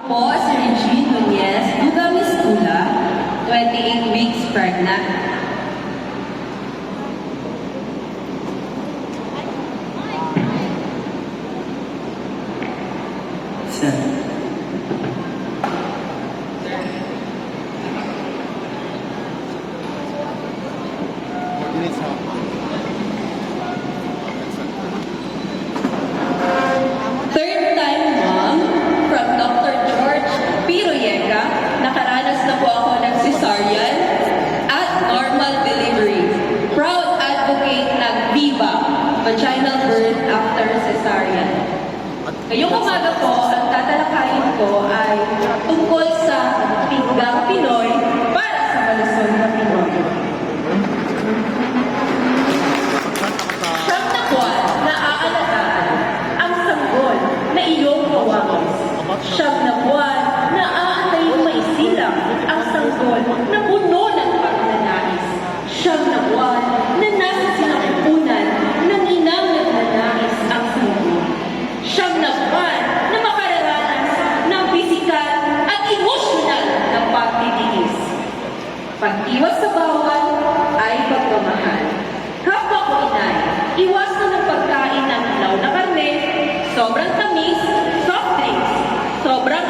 Po si Regine Nunez, Duda Mistula, 28 weeks pregnant. Third time mom from Dr. George Piroyega. Nakaranas na po ako ng cesarean at normal delivery. Proud advocate ng VIVA, vaginal birth after cesarean. Ngayong umaga po, ang tatalakayin ko ay tungkol sa pinggang Pinoy para sa malusog na Pinoy. Siyam na buwan na aalagaan ang sanggol na iyong hawakis. Siyam na buwan na aantayin may silang ang sanggol na puno ng pagnanais. Siyam na buwan na nasa sinapupunan ng inang nagnanais ang sanggol. Siyam na buwan na makararanas ng pisikal at emosyonal na pagtitiis. Pag-iwas sa bawal ay pagmamahal. Kapwa ko inay, iwasan ng pagkain ng hilaw na karne, sobrang tamis, soft drinks, sobrang